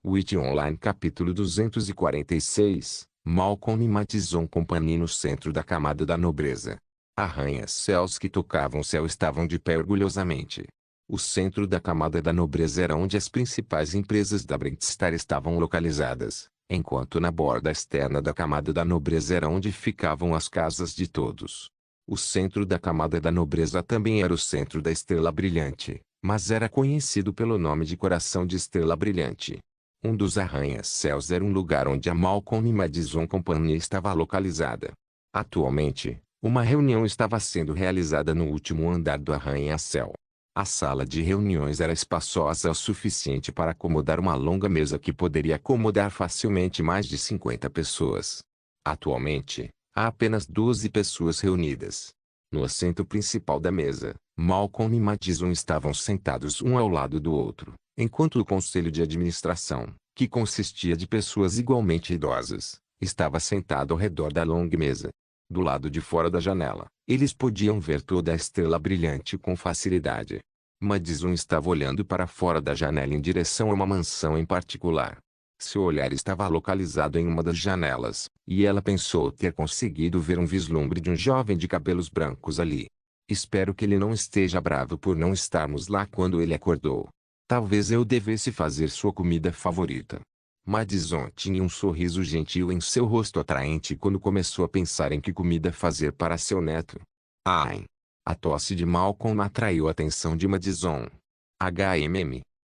Witch Online capítulo 246, Malcolm e Madison Company no centro da camada da nobreza. Arranha-céus que tocavam o céu estavam de pé orgulhosamente. O centro da camada da nobreza era onde as principais empresas da Brinkstar estavam localizadas, enquanto na borda externa da camada da nobreza era onde ficavam as casas de todos. O centro da camada da nobreza também era o centro da Estrela Brilhante, mas era conhecido pelo nome de Coração de Estrela Brilhante. Um dos arranha-céus era um lugar onde a Malcolm e Madison Company estava localizada. Atualmente, uma reunião estava sendo realizada no último andar do arranha-céu. A sala de reuniões era espaçosa o suficiente para acomodar uma longa mesa que poderia acomodar facilmente mais de 50 pessoas. Atualmente, há apenas 12 pessoas reunidas. No assento principal da mesa, Malcolm e Madison estavam sentados um ao lado do outro, enquanto o conselho de administração, que consistia de pessoas igualmente idosas, estava sentado ao redor da longa mesa. Do lado de fora da janela, eles podiam ver toda a Estrela Brilhante com facilidade. Madison estava olhando para fora da janela em direção a uma mansão em particular. Seu olhar estava localizado em uma das janelas, e ela pensou ter conseguido ver um vislumbre de um jovem de cabelos brancos ali. Espero que ele não esteja bravo por não estarmos lá quando ele acordou. Talvez eu devesse fazer sua comida favorita. Madison tinha um sorriso gentil em seu rosto atraente quando começou a pensar em que comida fazer para seu neto. Ai! A tosse de Malcolm atraiu a atenção de Madison.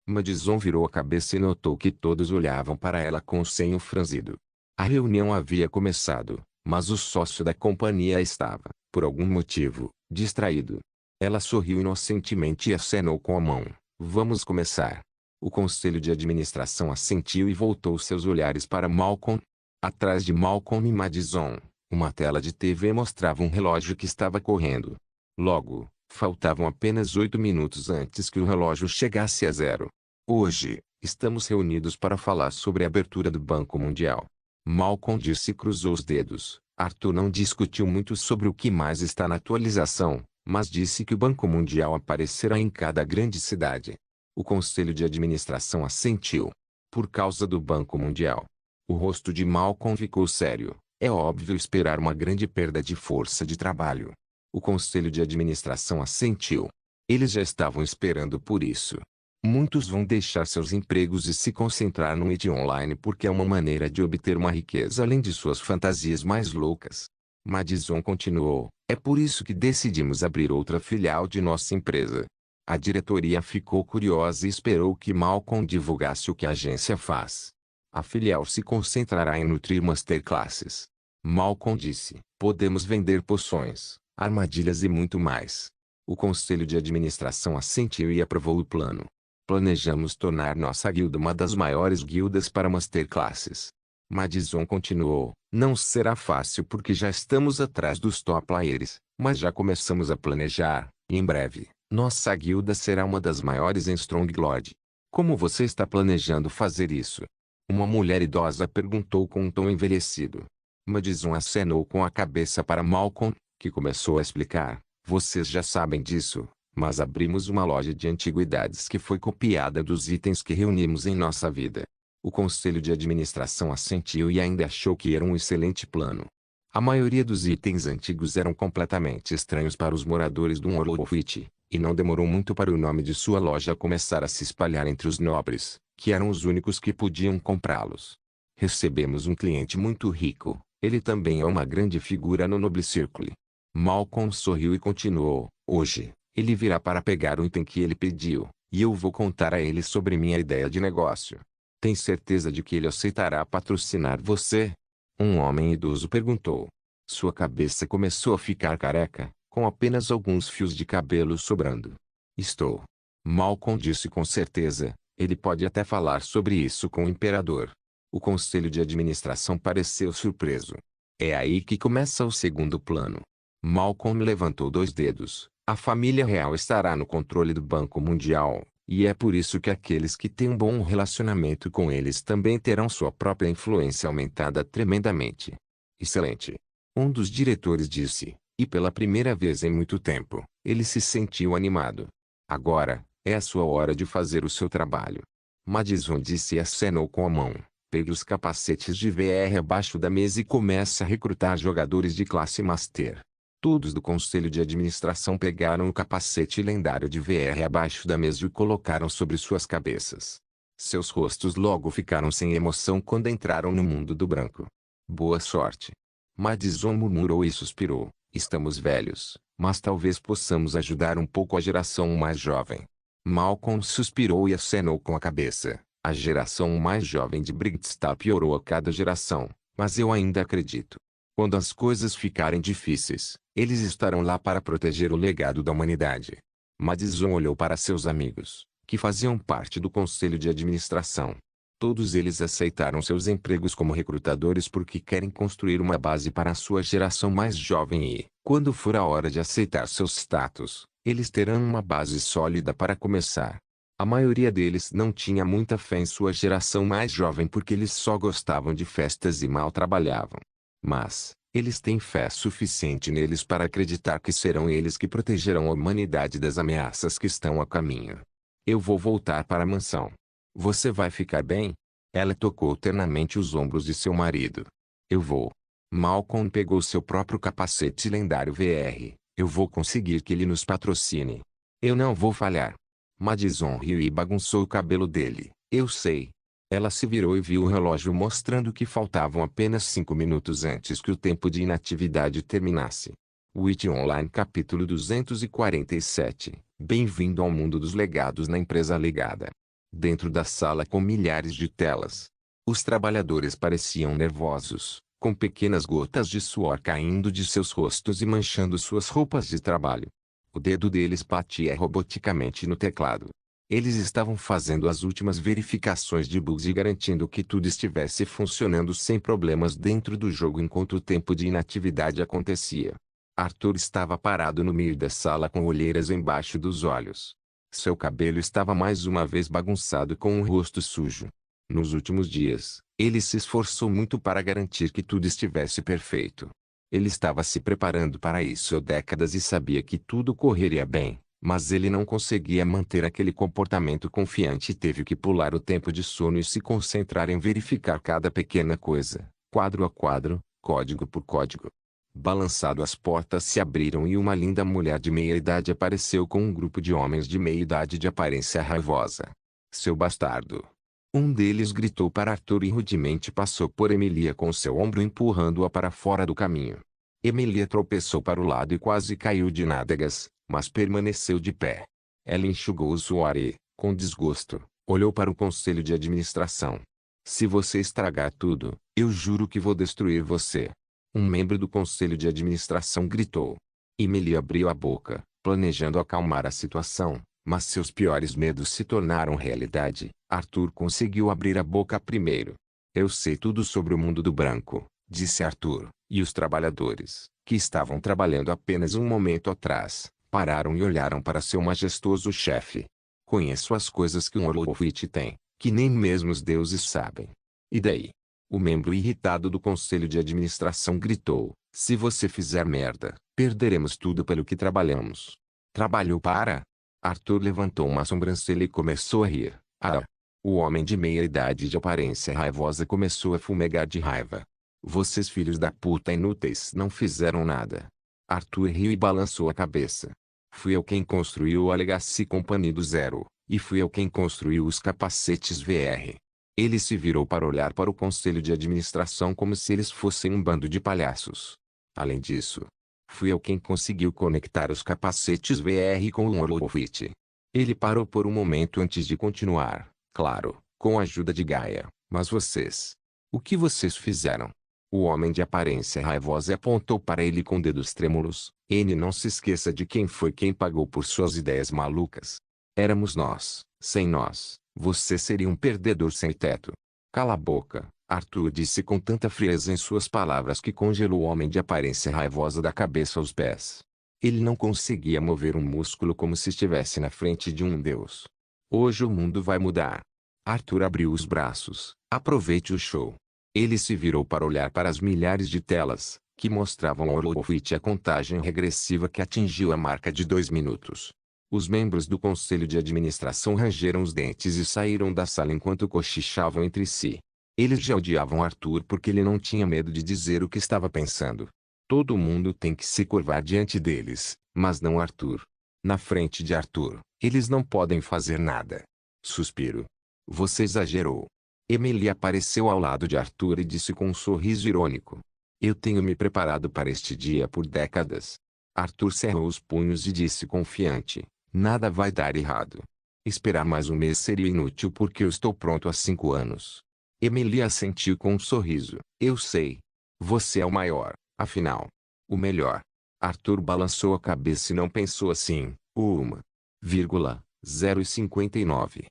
Madison virou a cabeça e notou que todos olhavam para ela com o senho franzido. A reunião havia começado, mas o sócio da companhia estava, por algum motivo, distraído. Ela sorriu inocentemente e acenou com a mão. Vamos começar. O conselho de administração assentiu e voltou seus olhares para Malcolm. Atrás de Malcolm e Madison, uma tela de TV mostrava um relógio que estava correndo. Logo, faltavam apenas 8 minutos antes que o relógio chegasse a zero. Hoje, estamos reunidos para falar sobre a abertura do Banco Mundial. Malcolm disse e cruzou os dedos. Arthur não discutiu muito sobre o que mais está na atualização, mas disse que o Banco Mundial aparecerá em cada grande cidade. O conselho de administração assentiu. Por causa do Banco Mundial. O rosto de Malcolm ficou sério. É óbvio esperar uma grande perda de força de trabalho. O conselho de administração assentiu. Eles já estavam esperando por isso. Muitos vão deixar seus empregos e se concentrar no Witch Online porque é uma maneira de obter uma riqueza além de suas fantasias mais loucas. Madison continuou. É por isso que decidimos abrir outra filial de nossa empresa. A diretoria ficou curiosa e esperou que Malcolm divulgasse o que a agência faz. A filial se concentrará em nutrir masterclasses. Malcolm disse. Podemos vender poções, armadilhas e muito mais. O conselho de administração assentiu e aprovou o plano. Planejamos tornar nossa guilda uma das maiores guildas para masterclasses. Madison continuou. Não será fácil porque já estamos atrás dos top players, mas já começamos a planejar, e em breve, nossa guilda será uma das maiores em Stronglord. Como você está planejando fazer isso? Uma mulher idosa perguntou com um tom envelhecido. Madison acenou com a cabeça para Malcolm, que começou a explicar. Vocês já sabem disso, mas abrimos uma loja de antiguidades que foi copiada dos itens que reunimos em nossa vida. O conselho de administração assentiu e ainda achou que era um excelente plano. A maioria dos itens antigos eram completamente estranhos para os moradores do Orlowfit, e não demorou muito para o nome de sua loja começar a se espalhar entre os nobres, que eram os únicos que podiam comprá-los. Recebemos um cliente muito rico, ele também é uma grande figura no Noble Circle. Malcolm sorriu e continuou. Hoje, ele virá para pegar o item que ele pediu, e eu vou contar a ele sobre minha ideia de negócio. Tem certeza de que ele aceitará patrocinar você? Um homem idoso perguntou. Sua cabeça começou a ficar careca, com apenas alguns fios de cabelo sobrando. Estou. Malcolm disse com certeza. Ele pode até falar sobre isso com o imperador. O conselho de administração pareceu surpreso. É aí que começa o segundo plano. Malcolm levantou 2 dedos. A família real estará no controle do Banco Mundial, e é por isso que aqueles que têm um bom relacionamento com eles também terão sua própria influência aumentada tremendamente. Excelente. Um dos diretores disse, e pela primeira vez em muito tempo, ele se sentiu animado. Agora, é a sua hora de fazer o seu trabalho. Madison disse e acenou com a mão. Pegue os capacetes de VR abaixo da mesa e comece a recrutar jogadores de classe Master. Todos do conselho de administração pegaram o capacete lendário de VR abaixo da mesa e o colocaram sobre suas cabeças. Seus rostos logo ficaram sem emoção quando entraram no mundo do branco. Boa sorte. Madison murmurou e suspirou. Estamos velhos, mas talvez possamos ajudar um pouco a geração mais jovem. Malcolm suspirou e acenou com a cabeça. A geração mais jovem de Brigstar piorou a cada geração, mas eu ainda acredito. Quando as coisas ficarem difíceis, eles estarão lá para proteger o legado da humanidade. Madison olhou para seus amigos, que faziam parte do conselho de administração. Todos eles aceitaram seus empregos como recrutadores porque querem construir uma base para a sua geração mais jovem e, quando for a hora de aceitar seus status, eles terão uma base sólida para começar. A maioria deles não tinha muita fé em sua geração mais jovem porque eles só gostavam de festas e mal trabalhavam. Mas, eles têm fé suficiente neles para acreditar que serão eles que protegerão a humanidade das ameaças que estão a caminho. Eu vou voltar para a mansão. Você vai ficar bem? Ela tocou ternamente os ombros de seu marido. Eu vou. Malcolm pegou seu próprio capacete lendário VR. Eu vou conseguir que ele nos patrocine. Eu não vou falhar. Madison riu e bagunçou o cabelo dele. Eu sei. Ela se virou e viu o relógio mostrando que faltavam apenas 5 minutos antes que o tempo de inatividade terminasse. Witch Online capítulo 247. Bem-vindo ao mundo dos legados na empresa legada. Dentro da sala com milhares de telas. Os trabalhadores pareciam nervosos, com pequenas gotas de suor caindo de seus rostos e manchando suas roupas de trabalho. O dedo deles batia roboticamente no teclado. Eles estavam fazendo as últimas verificações de bugs e garantindo que tudo estivesse funcionando sem problemas dentro do jogo enquanto o tempo de inatividade acontecia. Arthur estava parado no meio da sala com olheiras embaixo dos olhos. Seu cabelo estava mais uma vez bagunçado com o rosto sujo. Nos últimos dias, ele se esforçou muito para garantir que tudo estivesse perfeito. Ele estava se preparando para isso há décadas e sabia que tudo correria bem, mas ele não conseguia manter aquele comportamento confiante e teve que pular o tempo de sono e se concentrar em verificar cada pequena coisa, quadro a quadro, código por código. Balançado, as portas se abriram e uma linda mulher de meia-idade apareceu com um grupo de homens de meia-idade de aparência raivosa. Seu bastardo! Um deles gritou para Arthur e rudemente passou por Emilia com seu ombro empurrando-a para fora do caminho. Emilia tropeçou para o lado e quase caiu de nádegas, mas permaneceu de pé. Ela enxugou o suor e, com desgosto, olhou para o conselho de administração. Se você estragar tudo, eu juro que vou destruir você. Um membro do conselho de administração gritou. Emilia abriu a boca, planejando acalmar a situação, mas seus piores medos se tornaram realidade. Arthur conseguiu abrir a boca primeiro. Eu sei tudo sobre o mundo do branco, disse Arthur, e os trabalhadores, que estavam trabalhando apenas um momento atrás, pararam e olharam para seu majestoso chefe. Conheço as coisas que um Orlovitch tem, que nem mesmo os deuses sabem. E daí? O membro irritado do conselho de administração gritou, se você fizer merda, perderemos tudo pelo que trabalhamos. Trabalhou para? Arthur levantou uma sobrancelha e começou a rir. Ah! O homem de meia-idade de aparência raivosa começou a fumegar de raiva. Vocês filhos da puta inúteis não fizeram nada. Arthur riu e balançou a cabeça. Fui eu quem construiu a Legacy Company do zero, e fui eu quem construiu os capacetes VR. Ele se virou para olhar para o conselho de administração como se eles fossem um bando de palhaços. Além disso, fui eu quem conseguiu conectar os capacetes VR com o Orlovitch. Ele parou por um momento antes de continuar, claro, com a ajuda de Gaia. Mas vocês? O que vocês fizeram? O homem de aparência raivosa apontou para ele com dedos trêmulos. N, não se esqueça de quem foi quem pagou por suas ideias malucas. Éramos nós. Sem nós, você seria um perdedor sem teto. Cala a boca, Arthur disse com tanta frieza em suas palavras que congelou o homem de aparência raivosa da cabeça aos pés. Ele não conseguia mover um músculo como se estivesse na frente de um deus. Hoje o mundo vai mudar. Arthur abriu os braços. Aproveite o show. Ele se virou para olhar para as milhares de telas, que mostravam ao Orlovitch a contagem regressiva que atingiu a marca de 2 minutos. Os membros do conselho de administração rangeram os dentes e saíram da sala enquanto cochichavam entre si. Eles já odiavam Arthur porque ele não tinha medo de dizer o que estava pensando. Todo mundo tem que se curvar diante deles, mas não Arthur. Na frente de Arthur, eles não podem fazer nada. Suspiro. Você exagerou. Emily apareceu ao lado de Arthur e disse com um sorriso irônico. Eu tenho me preparado para este dia por décadas. Arthur cerrou os punhos e disse confiante. Nada vai dar errado. Esperar mais um mês seria inútil porque eu estou pronto há 5 anos. Emily assentiu com um sorriso. Eu sei. Você é o maior, afinal. O melhor. Arthur balançou a cabeça e não pensou assim. 0:59.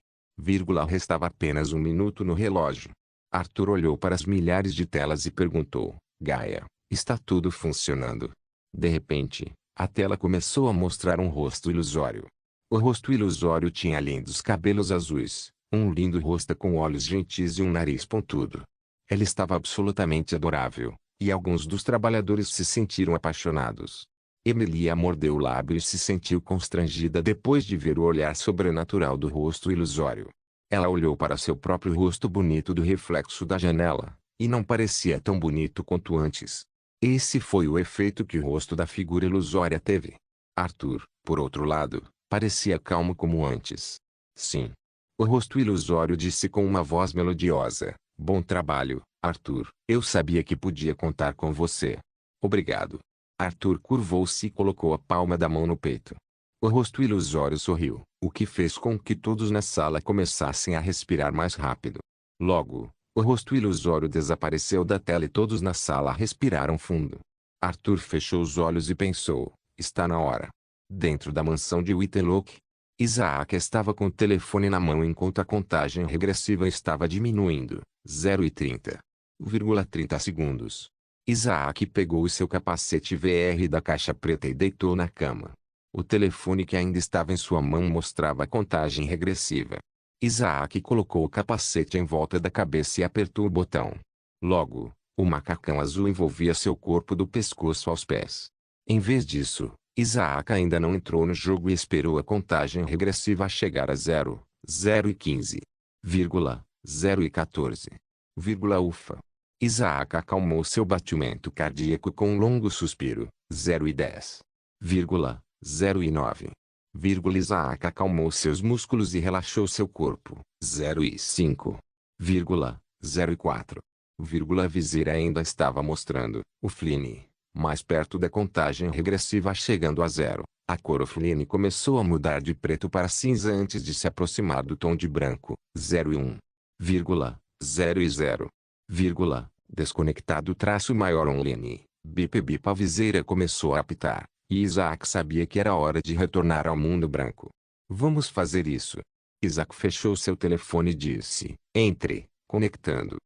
Restava apenas 1 minuto no relógio. Arthur olhou para as milhares de telas e perguntou. Gaia, está tudo funcionando? De repente, a tela começou a mostrar um rosto ilusório. O rosto ilusório tinha lindos cabelos azuis, um lindo rosto com olhos gentis e um nariz pontudo. Ela estava absolutamente adorável, e alguns dos trabalhadores se sentiram apaixonados. Emilia mordeu o lábio e se sentiu constrangida depois de ver o olhar sobrenatural do rosto ilusório. Ela olhou para seu próprio rosto bonito do reflexo da janela, e não parecia tão bonito quanto antes. Esse foi o efeito que o rosto da figura ilusória teve. Arthur, por outro lado, parecia calmo como antes. Sim. O rosto ilusório disse com uma voz melodiosa. Bom trabalho, Arthur. Eu sabia que podia contar com você. Obrigado. Arthur curvou-se e colocou a palma da mão no peito. O rosto ilusório sorriu, o que fez com que todos na sala começassem a respirar mais rápido. Logo, o rosto ilusório desapareceu da tela e todos na sala respiraram fundo. Arthur fechou os olhos e pensou, está na hora. Dentro da mansão de Whitlock, Isaac estava com o telefone na mão enquanto a contagem regressiva estava diminuindo. 0:30. 30 segundos. Isaac pegou seu capacete VR da caixa preta e deitou na cama. O telefone que ainda estava em sua mão mostrava a contagem regressiva. Isaac colocou o capacete em volta da cabeça e apertou o botão. Logo, o macacão azul envolvia seu corpo do pescoço aos pés. Em vez disso, Isaac ainda não entrou no jogo e esperou a contagem regressiva chegar a 0, 0:15, 0:14, ufa. Isaac acalmou seu batimento cardíaco com um longo suspiro. 0:10, 0:9. Isaac acalmou seus músculos e relaxou seu corpo. 0:5, 0:4. A viseira ainda estava mostrando. O Flynn, mais perto da contagem regressiva chegando a 0. A cor Flynn começou a mudar de preto para cinza antes de se aproximar do tom de branco. 0:1, 0:0. Desconectado traço maior online. Bip bip a viseira começou a apitar, e Isaac sabia que era hora de retornar ao mundo branco. Vamos fazer isso. Isaac fechou seu telefone e disse, entre, conectando.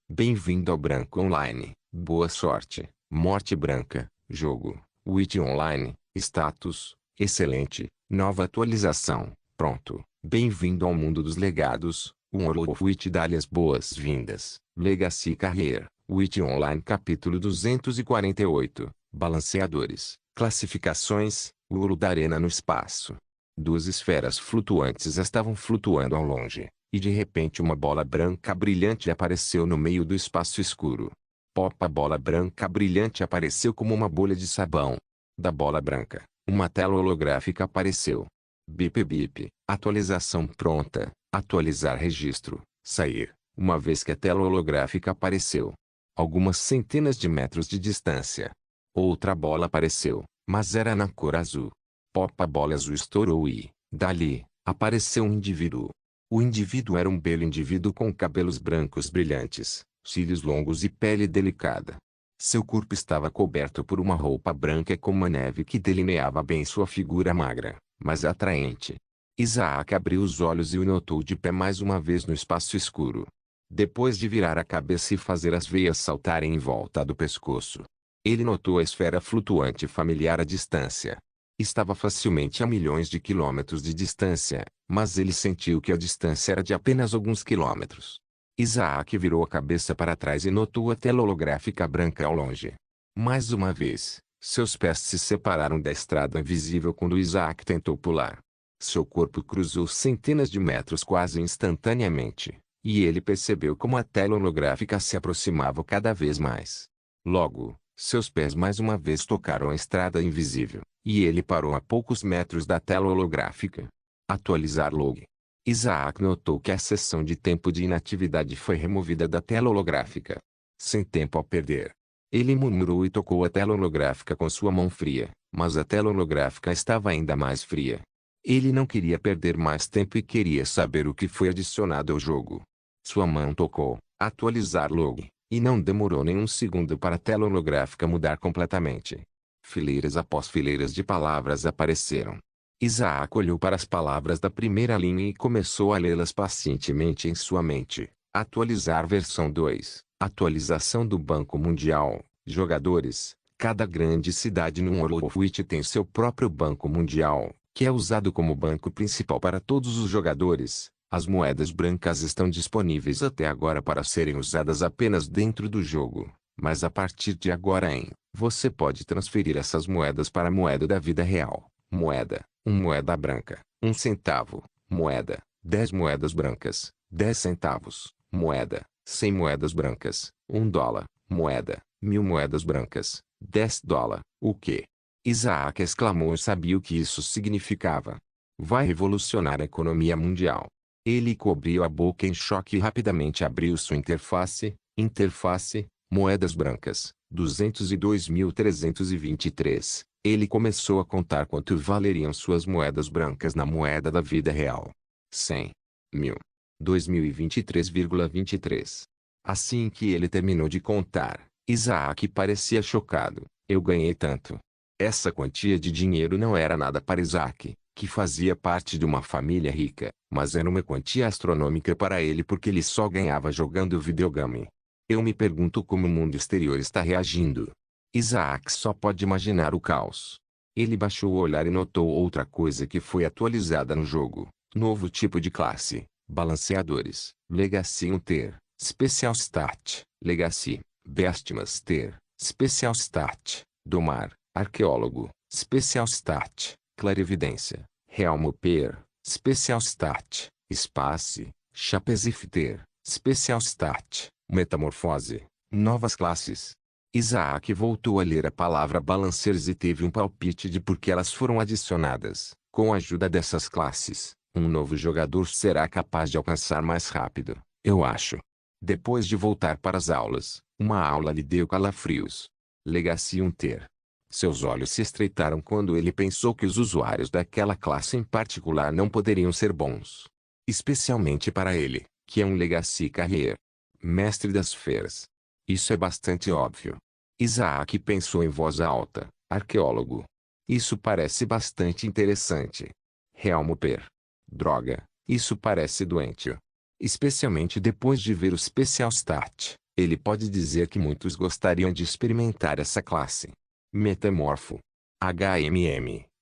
Bem-vindo ao branco online, boa sorte, morte branca, jogo, Witch Online, status, excelente, nova atualização, pronto, bem-vindo ao mundo dos legados. World of Witch dá-lhe as boas-vindas. Legacy Carrier, Witch Online capítulo 248, Balanceadores, Classificações, World Arena no espaço. 2 esferas flutuantes estavam flutuando ao longe, e de repente uma bola branca brilhante apareceu no meio do espaço escuro. Pop, a bola branca brilhante apareceu como uma bolha de sabão. Da bola branca, uma tela holográfica apareceu. Bip bip, atualização pronta. Atualizar registro, sair, uma vez que a tela holográfica apareceu. Algumas centenas de metros de distância. Outra bola apareceu, mas era na cor azul. Pop, a bola azul estourou e, dali, apareceu um indivíduo. O indivíduo era um belo indivíduo com cabelos brancos brilhantes, cílios longos e pele delicada. Seu corpo estava coberto por uma roupa branca como a neve que delineava bem sua figura magra, mas atraente. Isaac abriu os olhos e o notou de pé mais uma vez no espaço escuro. Depois de virar a cabeça e fazer as veias saltarem em volta do pescoço, ele notou a esfera flutuante familiar à distância. Estava facilmente a milhões de quilômetros de distância, mas ele sentiu que a distância era de apenas alguns quilômetros. Isaac virou a cabeça para trás e notou a tela holográfica branca ao longe. Mais uma vez, Seus pés se separaram da estrada invisível quando Isaac tentou pular. Seu corpo cruzou centenas de metros quase instantaneamente, e ele percebeu como a tela holográfica se aproximava cada vez mais. Logo, seus pés mais uma vez tocaram a estrada invisível, e ele parou a poucos metros da tela holográfica. Atualizar log. Isaac notou que a seção de tempo de inatividade foi removida da tela holográfica. Sem tempo a perder, ele murmurou e tocou a tela holográfica com sua mão fria, mas a tela holográfica estava ainda mais fria. Ele não queria perder mais tempo e queria saber o que foi adicionado ao jogo. Sua mão tocou, atualizar log, e não demorou nenhum segundo para a tela holográfica mudar completamente. Fileiras após fileiras de palavras apareceram. Isaac olhou para as palavras da primeira linha e começou a lê-las pacientemente em sua mente. Atualizar versão 2. Atualização do Banco Mundial. Jogadores. Cada grande cidade no Horowitz tem seu próprio Banco Mundial, que é usado como banco principal para todos os jogadores. As moedas brancas estão disponíveis até agora para serem usadas apenas dentro do jogo, mas a partir de agora você pode transferir essas moedas para a moeda da vida real. Moeda, 1 moeda branca, 1 centavo. Moeda, 10 moedas brancas, 10 centavos. Moeda, 100 moedas brancas, 1 dólar. Moeda, 1000 moedas brancas, 10 dólar. O quê? Isaac exclamou e sabia o que isso significava. Vai revolucionar a economia mundial. Ele cobriu a boca em choque e rapidamente abriu sua interface. Interface, moedas brancas, 202.323. Ele começou a contar quanto valeriam suas moedas brancas na moeda da vida real. 100. 1000. 2023,23. Assim que ele terminou de contar, Isaac parecia chocado. Eu ganhei tanto. Essa quantia de dinheiro não era nada para Isaac, que fazia parte de uma família rica, mas era uma quantia astronômica para ele porque ele só ganhava jogando videogame. Eu me pergunto como o mundo exterior está reagindo. Isaac só pode imaginar o caos. Ele baixou o olhar e notou outra coisa que foi atualizada no jogo. Novo tipo de classe. Balanceadores. Legacy Hunter. Special Stat. Legacy. Beastmaster. Special Stat. Domar. Arqueólogo. Special Stat. Clarividência. Realmoper. Special Stat. Space. Chapezifter. Special Stat. Metamorfose. Novas classes. Isaac voltou a ler a palavra balancers e teve um palpite de por que elas foram adicionadas. Com a ajuda dessas classes, um novo jogador será capaz de alcançar mais rápido, eu acho. Depois de voltar para as aulas, uma aula lhe deu calafrios. Legacy Hunter. Seus olhos se estreitaram quando ele pensou que os usuários daquela classe em particular não poderiam ser bons. Especialmente para ele, que é um Legacy Carrier. Mestre das feras. Isso é bastante óbvio. Isaac pensou em voz alta. Arqueólogo. Isso parece bastante interessante. Realmoper. Droga, isso parece doente. Especialmente depois de ver o Special Stat, ele pode dizer que muitos gostariam de experimentar essa classe. Metamorfo.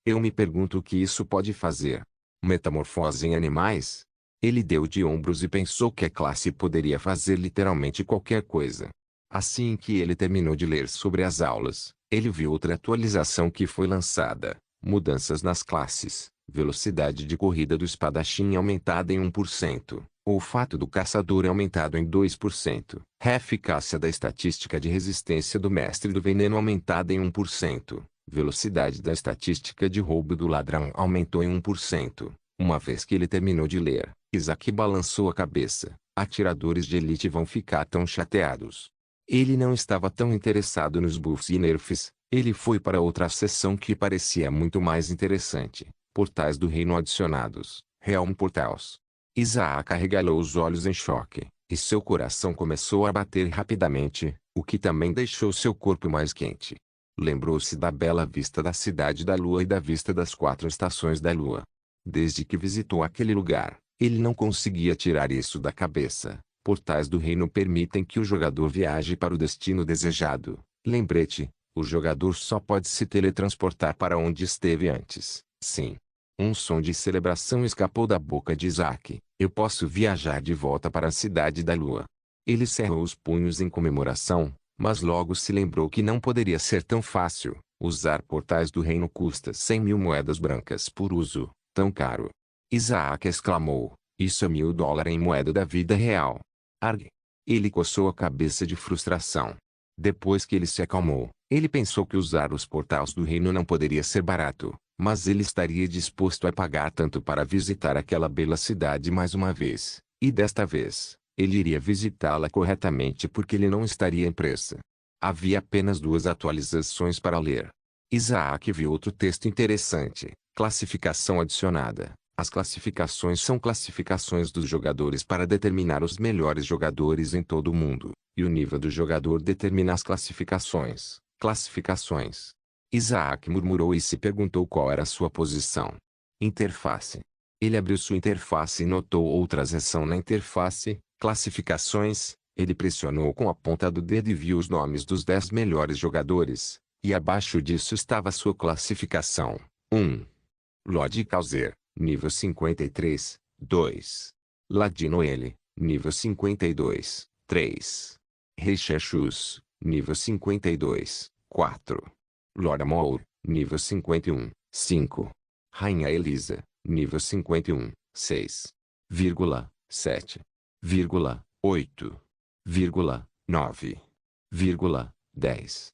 Eu me pergunto o que isso pode fazer. Metamorfose em animais? Ele deu de ombros e pensou que a classe poderia fazer literalmente qualquer coisa. Assim que ele terminou de ler sobre as aulas, ele viu outra atualização que foi lançada. Mudanças nas classes. Velocidade de corrida do espadachim aumentada em 1%. Olfato do caçador aumentado em 2%. Eficácia da estatística de resistência do mestre do veneno aumentada em 1%. Velocidade da estatística de roubo do ladrão aumentou em 1%. Uma vez que ele terminou de ler, Isaac balançou a cabeça. Atiradores de elite vão ficar tão chateados. Ele não estava tão interessado nos buffs e nerfs. Ele foi para outra seção que parecia muito mais interessante. Portais do reino adicionados. Realm Portals. Isaac arregalou os olhos em choque, e seu coração começou a bater rapidamente, o que também deixou seu corpo mais quente. Lembrou-se da bela vista da Cidade da Lua e da vista das 4 estações da Lua. Desde que visitou aquele lugar, ele não conseguia tirar isso da cabeça. Portais do reino permitem que o jogador viaje para o destino desejado. Lembrete, o jogador só pode se teletransportar para onde esteve antes. Sim. Um som de celebração escapou da boca de Isaac. Eu posso viajar de volta para a Cidade da Lua. Ele cerrou os punhos em comemoração, mas logo se lembrou que não poderia ser tão fácil. Usar portais do reino custa 100.000 moedas brancas por uso, tão caro. Isaac exclamou, isso é $1.000 em moeda da vida real. Arg. Ele coçou a cabeça de frustração. Depois que ele se acalmou, ele pensou que usar os portais do reino não poderia ser barato, mas ele estaria disposto a pagar tanto para visitar aquela bela cidade mais uma vez, e desta vez, ele iria visitá-la corretamente porque ele não estaria em pressa. Havia apenas 2 atualizações para ler. Isaac viu outro texto interessante, classificação adicionada. As classificações são classificações dos jogadores para determinar os melhores jogadores em todo o mundo, e o nível do jogador determina as classificações. Classificações. Isaac murmurou e se perguntou qual era a sua posição. Interface. Ele abriu sua interface e notou outra seção na interface, classificações. Ele pressionou com a ponta do dedo e viu os nomes dos 10 melhores jogadores, e abaixo disso estava sua classificação. 1. Lord Calzer, nível 53, 2. Ladino L, nível 52, 3. Reichechus, nível 52, 4. Lord Moore, nível 51, 5. Rainha Elisa, nível 51, 6. 7. 8. 9. 10.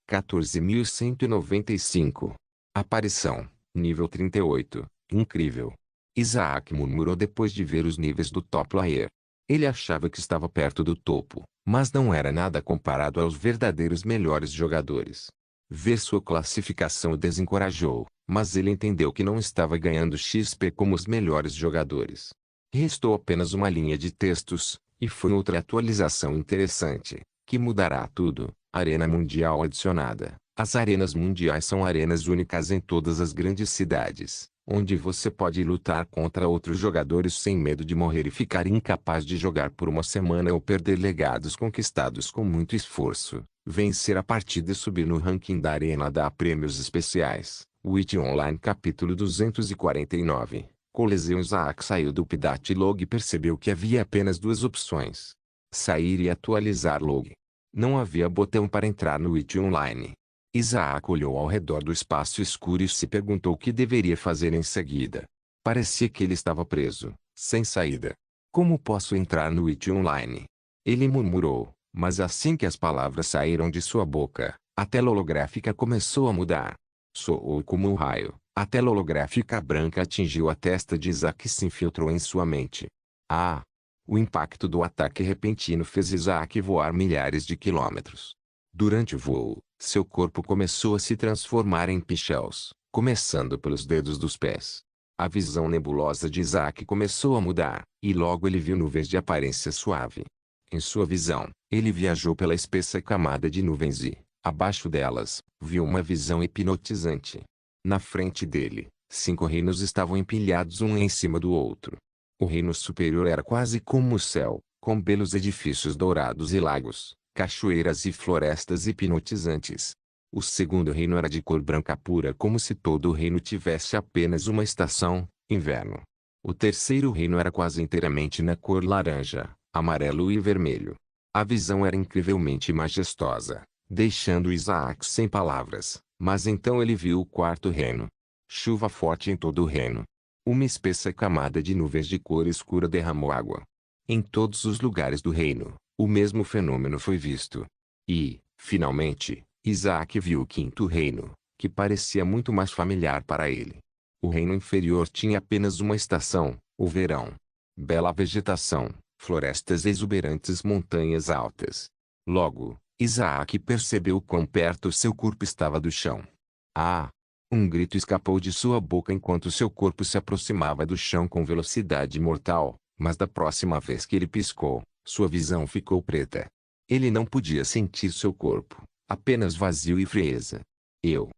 14.195. Aparição, nível 38, incrível. Isaac murmurou depois de ver os níveis do top layer. Ele achava que estava perto do topo, mas não era nada comparado aos verdadeiros melhores jogadores. Ver sua classificação o desencorajou, mas ele entendeu que não estava ganhando XP como os melhores jogadores. Restou apenas uma linha de textos, e foi outra atualização interessante, que mudará tudo. Arena Mundial adicionada. As arenas mundiais são arenas únicas em todas as grandes cidades, onde você pode lutar contra outros jogadores sem medo de morrer e ficar incapaz de jogar por uma semana ou perder legados conquistados com muito esforço. Vencer a partida e subir no ranking da arena dá prêmios especiais. Witch Online capítulo 249. Coliseu. Isaac saiu do update log e percebeu que havia apenas 2 opções. Sair e atualizar log. Não havia botão para entrar no Witch Online. Isaac olhou ao redor do espaço escuro e se perguntou o que deveria fazer em seguida. Parecia que ele estava preso, sem saída. Como posso entrar no Witch Online? Ele murmurou, mas assim que as palavras saíram de sua boca, a tela holográfica começou a mudar. Soou como um raio. A tela holográfica branca atingiu a testa de Isaac e se infiltrou em sua mente. Ah! O impacto do ataque repentino fez Isaac voar milhares de quilômetros. Durante o voo, seu corpo começou a se transformar em pichels, começando pelos dedos dos pés. A visão nebulosa de Isaac começou a mudar, e logo ele viu nuvens de aparência suave. Em sua visão, ele viajou pela espessa camada de nuvens e, abaixo delas, viu uma visão hipnotizante. Na frente dele, 5 reinos estavam empilhados um em cima do outro. O reino superior era quase como o céu, com belos edifícios dourados e lagos, cachoeiras e florestas hipnotizantes. O segundo reino era de cor branca pura como se todo o reino tivesse apenas uma estação, inverno. O terceiro reino era quase inteiramente na cor laranja, amarelo e vermelho. A visão era incrivelmente majestosa, deixando Isaac sem palavras, mas então ele viu o quarto reino. Chuva forte em todo o reino. Uma espessa camada de nuvens de cor escura derramou água. Em todos os lugares do reino, o mesmo fenômeno foi visto. E, finalmente, Isaac viu o quinto reino, que parecia muito mais familiar para ele. O reino inferior tinha apenas uma estação, o verão. Bela vegetação, florestas exuberantes, montanhas altas. Logo, Isaac percebeu quão perto seu corpo estava do chão. Ah! Um grito escapou de sua boca enquanto seu corpo se aproximava do chão com velocidade mortal, mas da próxima vez que ele piscou, sua visão ficou preta. Ele não podia sentir seu corpo, apenas vazio e frieza. Eu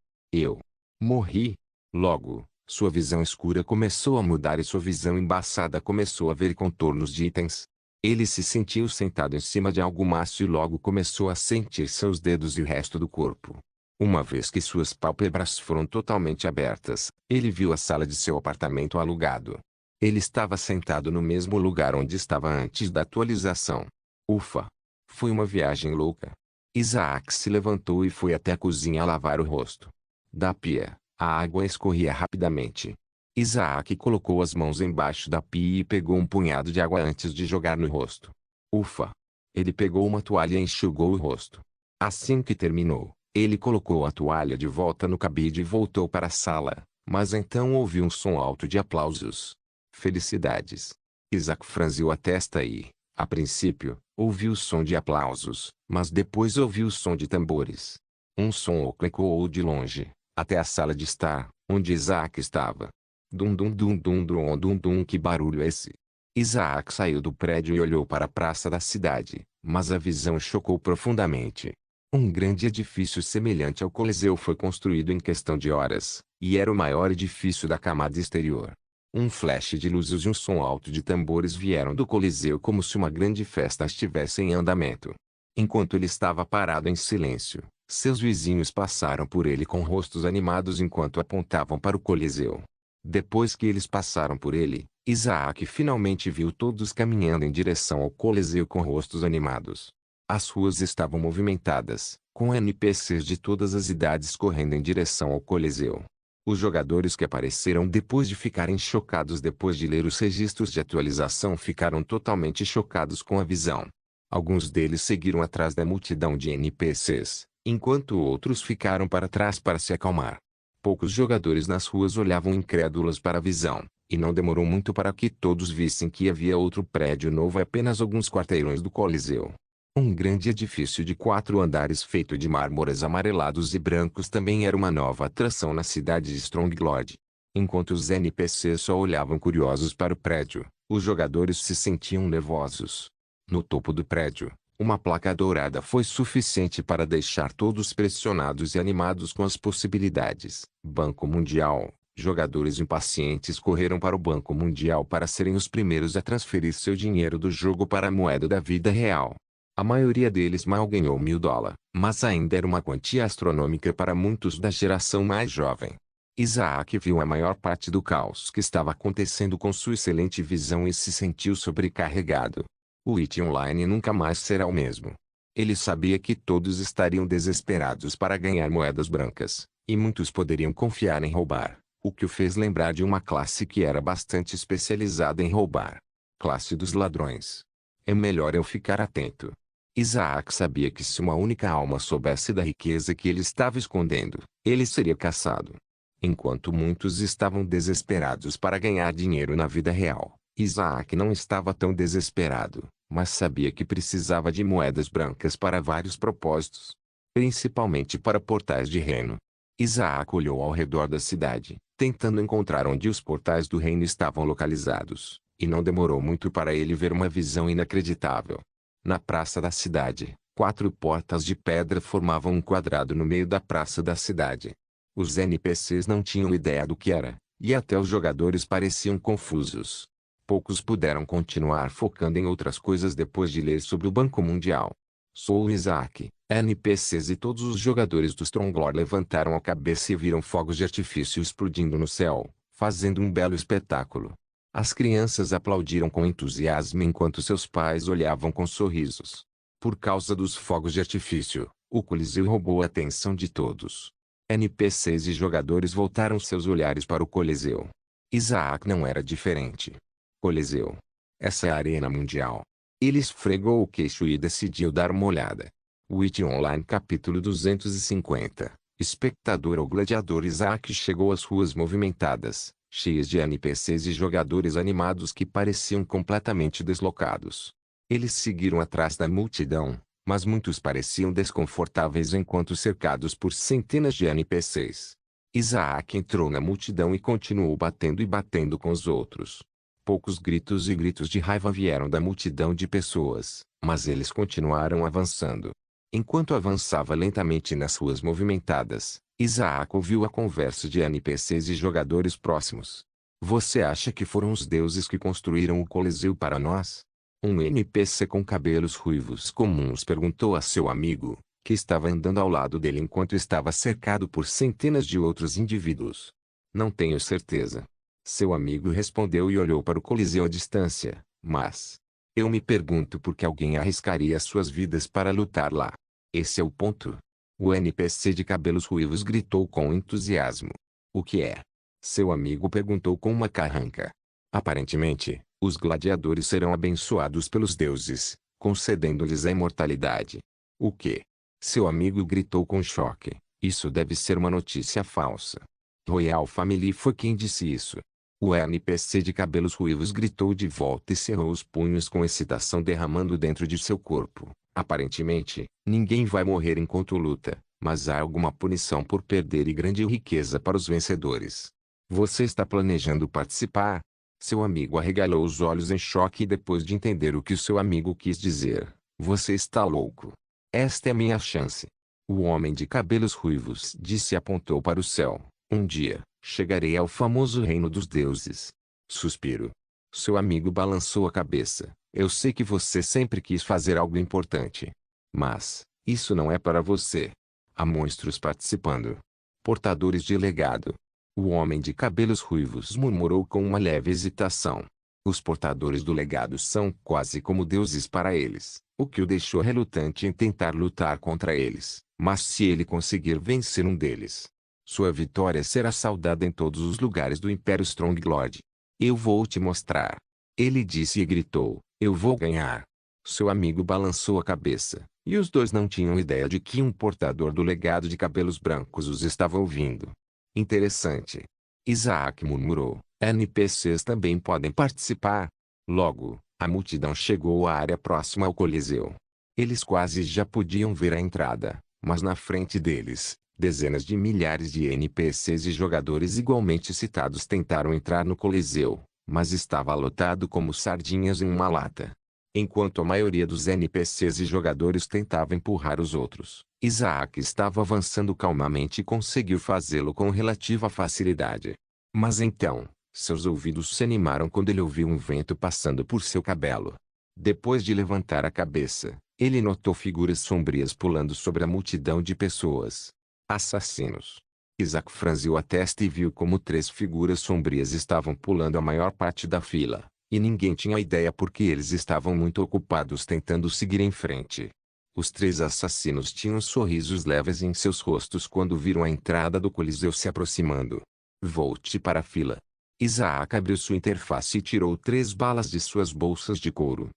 morri. Logo, sua visão escura começou a mudar e sua visão embaçada começou a ver contornos de itens. Ele se sentiu sentado em cima de algo macio e logo começou a sentir seus dedos e o resto do corpo. Uma vez que suas pálpebras foram totalmente abertas, ele viu a sala de seu apartamento alugado. Ele estava sentado no mesmo lugar onde estava antes da atualização. Ufa! Foi uma viagem louca. Isaac se levantou e foi até a cozinha lavar o rosto. Da pia, a água escorria rapidamente. Isaac colocou as mãos embaixo da pia e pegou um punhado de água antes de jogar no rosto. Ufa! Ele pegou uma toalha e enxugou o rosto. Assim que terminou, ele colocou a toalha de volta no cabide e voltou para a sala, mas então ouviu um som alto de aplausos. Felicidades! Isaac franziu a testa e, a princípio, ouviu o som de aplausos, mas depois ouviu o som de tambores. Um som ecoou de longe, até a sala de estar, onde Isaac estava. Dum dum dum dum dum dum dum, que barulho é esse? Isaac saiu do prédio e olhou para a praça da cidade, mas a visão chocou profundamente. Um grande edifício semelhante ao Coliseu foi construído em questão de horas, e era o maior edifício da camada exterior. Um flash de luzes e um som alto de tambores vieram do Coliseu como se uma grande festa estivesse em andamento. Enquanto ele estava parado em silêncio, seus vizinhos passaram por ele com rostos animados enquanto apontavam para o Coliseu. Depois que eles passaram por ele, Isaac finalmente viu todos caminhando em direção ao Coliseu com rostos animados. As ruas estavam movimentadas, com NPCs de todas as idades correndo em direção ao Coliseu. Os jogadores que apareceram depois de ficarem chocados depois de ler os registros de atualização ficaram totalmente chocados com a visão. Alguns deles seguiram atrás da multidão de NPCs, enquanto outros ficaram para trás para se acalmar. Poucos jogadores nas ruas olhavam incrédulos para a visão, e não demorou muito para que todos vissem que havia outro prédio novo a apenas alguns quarteirões do Coliseu. Um grande edifício de 4 andares feito de mármores amarelados e brancos também era uma nova atração na cidade de Stronglord. Enquanto os NPCs só olhavam curiosos para o prédio, os jogadores se sentiam nervosos. No topo do prédio, uma placa dourada foi suficiente para deixar todos pressionados e animados com as possibilidades. Banco Mundial. Jogadores impacientes correram para o Banco Mundial para serem os primeiros a transferir seu dinheiro do jogo para a moeda da vida real. A maioria deles mal ganhou $1000, mas ainda era uma quantia astronômica para muitos da geração mais jovem. Isaac viu a maior parte do caos que estava acontecendo com sua excelente visão e se sentiu sobrecarregado. O IT Online nunca mais será o mesmo. Ele sabia que todos estariam desesperados para ganhar moedas brancas, e muitos poderiam confiar em roubar, o que o fez lembrar de uma classe que era bastante especializada em roubar. Classe dos ladrões. É melhor eu ficar atento. Isaac sabia que se uma única alma soubesse da riqueza que ele estava escondendo, ele seria caçado. Enquanto muitos estavam desesperados para ganhar dinheiro na vida real, Isaac não estava tão desesperado, mas sabia que precisava de moedas brancas para vários propósitos, principalmente para portais de reino. Isaac olhou ao redor da cidade, tentando encontrar onde os portais do reino estavam localizados, e não demorou muito para ele ver uma visão inacreditável. Na praça da cidade, 4 portas de pedra formavam um quadrado no meio da praça da cidade. Os NPCs não tinham ideia do que era, e até os jogadores pareciam confusos. Poucos puderam continuar focando em outras coisas depois de ler sobre o Banco Mundial. Sou o Isaac. NPCs e todos os jogadores do Stronglord levantaram a cabeça e viram fogos de artifício explodindo no céu, fazendo um belo espetáculo. As crianças aplaudiram com entusiasmo enquanto seus pais olhavam com sorrisos. Por causa dos fogos de artifício, o Coliseu roubou a atenção de todos. NPCs e jogadores voltaram seus olhares para o Coliseu. Isaac não era diferente. Coliseu. Essa é a Arena Mundial. Ele esfregou o queixo e decidiu dar uma olhada. Witch Online capítulo 250. Espectador ou gladiador. Isaac chegou às ruas movimentadas, cheias de NPCs e jogadores animados que pareciam completamente deslocados. Eles seguiram atrás da multidão, mas muitos pareciam desconfortáveis enquanto cercados por centenas de NPCs. Isaac entrou na multidão e continuou batendo e batendo com os outros. Poucos gritos e gritos de raiva vieram da multidão de pessoas, mas eles continuaram avançando. Enquanto avançava lentamente nas ruas movimentadas, Isaac ouviu a conversa de NPCs e jogadores próximos. Você acha que foram os deuses que construíram o Coliseu para nós? Um NPC com cabelos ruivos comuns perguntou a seu amigo, que estava andando ao lado dele enquanto estava cercado por centenas de outros indivíduos. Não tenho certeza. Seu amigo respondeu e olhou para o Coliseu à distância, mas... eu me pergunto por que alguém arriscaria suas vidas para lutar lá. Esse é o ponto. O NPC de cabelos ruivos gritou com entusiasmo. O que é? Seu amigo perguntou com uma carranca. Aparentemente, os gladiadores serão abençoados pelos deuses, concedendo-lhes a imortalidade. O quê? Seu amigo gritou com choque. Isso deve ser uma notícia falsa. Royal Family foi quem disse isso. O NPC de cabelos ruivos gritou de volta e cerrou os punhos com excitação derramando dentro de seu corpo. Aparentemente, ninguém vai morrer enquanto luta, mas há alguma punição por perder e grande riqueza para os vencedores. Você está planejando participar? Seu amigo arregalou os olhos em choque e depois de entender o que o seu amigo quis dizer, você está louco. Esta é minha chance. O homem de cabelos ruivos disse e apontou para o céu. Um dia, chegarei ao famoso reino dos deuses. Suspiro. Seu amigo balançou a cabeça. Eu sei que você sempre quis fazer algo importante. Mas, isso não é para você. Há monstros participando. Portadores de legado. O homem de cabelos ruivos murmurou com uma leve hesitação. Os portadores do legado são quase como deuses para eles, o que o deixou relutante em tentar lutar contra eles. Mas se ele conseguir vencer um deles, sua vitória será saudada em todos os lugares do Império Stronglord. Eu vou te mostrar. Ele disse e gritou, eu vou ganhar. Seu amigo balançou a cabeça, e os dois não tinham ideia de que um portador do legado de cabelos brancos os estava ouvindo. Interessante. Isaac murmurou, NPCs também podem participar. Logo, a multidão chegou à área próxima ao Coliseu. Eles quase já podiam ver a entrada, mas na frente deles, dezenas de milhares de NPCs e jogadores igualmente citados tentaram entrar no Coliseu, mas estava lotado como sardinhas em uma lata. Enquanto a maioria dos NPCs e jogadores tentava empurrar os outros, Isaac estava avançando calmamente e conseguiu fazê-lo com relativa facilidade. Mas então, seus ouvidos se animaram quando ele ouviu um vento passando por seu cabelo. Depois de levantar a cabeça, ele notou figuras sombrias pulando sobre a multidão de pessoas. Assassinos. Isaac franziu a testa e viu como 3 figuras sombrias estavam pulando a maior parte da fila, e ninguém tinha ideia porque eles estavam muito ocupados tentando seguir em frente. Os 3 assassinos tinham sorrisos leves em seus rostos quando viram a entrada do Coliseu se aproximando. Volte para a fila. Isaac abriu sua interface e tirou 3 balas de suas bolsas de couro.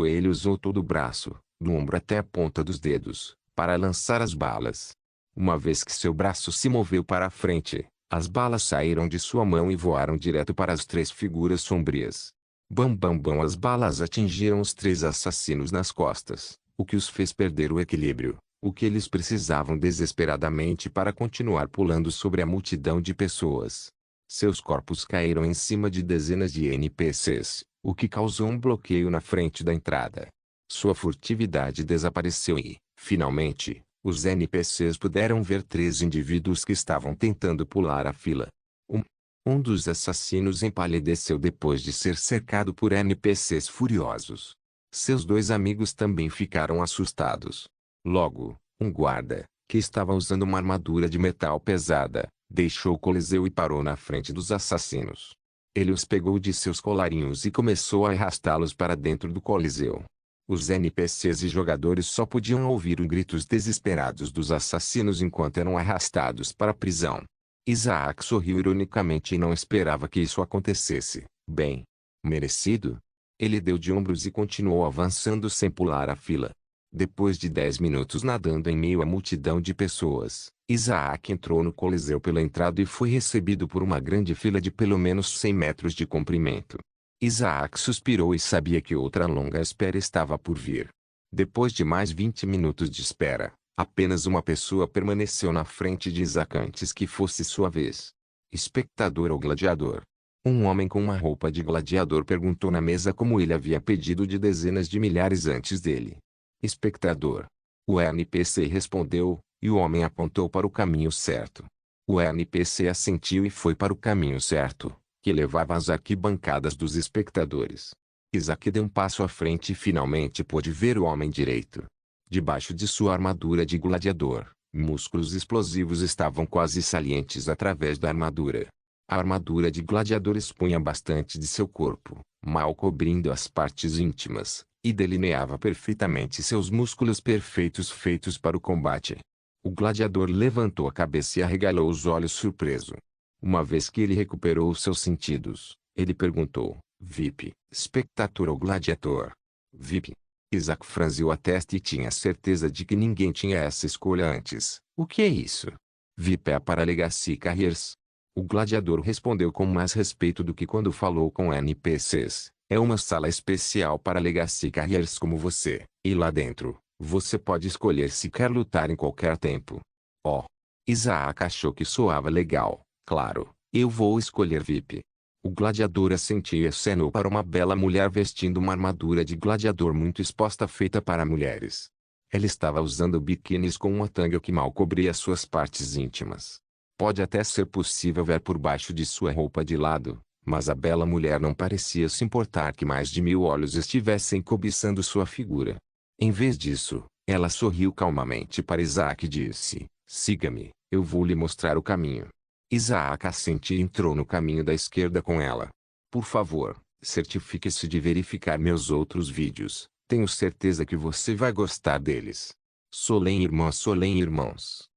Ele usou todo o braço, do ombro até a ponta dos dedos, para lançar as balas. Uma vez que seu braço se moveu para a frente, as balas saíram de sua mão e voaram direto para as 3 figuras sombrias. Bam bam bam, as balas atingiram os 3 assassinos nas costas, o que os fez perder o equilíbrio, o que eles precisavam desesperadamente para continuar pulando sobre a multidão de pessoas. Seus corpos caíram em cima de dezenas de NPCs, o que causou um bloqueio na frente da entrada. Sua furtividade desapareceu e, finalmente, os NPCs puderam ver 3 indivíduos que estavam tentando pular a fila. Um dos assassinos empalideceu depois de ser cercado por NPCs furiosos. Seus 2 amigos também ficaram assustados. Logo, um guarda, que estava usando uma armadura de metal pesada, deixou o Coliseu e parou na frente dos assassinos. Ele os pegou de seus colarinhos e começou a arrastá-los para dentro do Coliseu. Os NPCs e jogadores só podiam ouvir os gritos desesperados dos assassinos enquanto eram arrastados para a prisão. Isaac sorriu ironicamente e não esperava que isso acontecesse. Bem, merecido? Ele deu de ombros e continuou avançando sem pular a fila. Depois de 10 minutos nadando em meio à multidão de pessoas, Isaac entrou no Coliseu pela entrada e foi recebido por uma grande fila de pelo menos 100 metros de comprimento. Isaac suspirou e sabia que outra longa espera estava por vir. Depois de mais 20 minutos de espera, apenas uma pessoa permaneceu na frente de Isaac antes que fosse sua vez. Espectador ou gladiador? Um homem com uma roupa de gladiador perguntou na mesa como ele havia pedido de dezenas de milhares antes dele. Espectador. O NPC respondeu, e o homem apontou para o caminho certo. O NPC assentiu e foi para o caminho certo, que levava às arquibancadas dos espectadores. Isaac deu um passo à frente e finalmente pôde ver o homem direito. Debaixo de sua armadura de gladiador, músculos explosivos estavam quase salientes através da armadura. A armadura de gladiador expunha bastante de seu corpo, mal cobrindo as partes íntimas, e delineava perfeitamente seus músculos perfeitos feitos para o combate. O gladiador levantou a cabeça e arregalou os olhos surpreso. Uma vez que ele recuperou seus sentidos, ele perguntou: VIP, espectador ou gladiador? VIP. Isaac franziu a testa e tinha certeza de que ninguém tinha essa escolha antes. O que é isso? VIP é para Legacy Carriers. O gladiador respondeu com mais respeito do que quando falou com NPCs. É uma sala especial para Legacy Carriers como você, e lá dentro, você pode escolher se quer lutar em qualquer tempo. Oh! Isaac achou que soava legal. Claro, eu vou escolher VIP. O gladiador assentiu e acenou para uma bela mulher vestindo uma armadura de gladiador muito exposta feita para mulheres. Ela estava usando biquínis com uma tanga que mal cobria suas partes íntimas. Pode até ser possível ver por baixo de sua roupa de lado, mas a bela mulher não parecia se importar que mais de 1000 olhos estivessem cobiçando sua figura. Em vez disso, ela sorriu calmamente para Isaac e disse: siga-me, eu vou lhe mostrar o caminho. Isaac assentiu e entrou no caminho da esquerda com ela. Por favor, certifique-se de verificar meus outros vídeos. Tenho certeza que você vai gostar deles. Solém irmãos.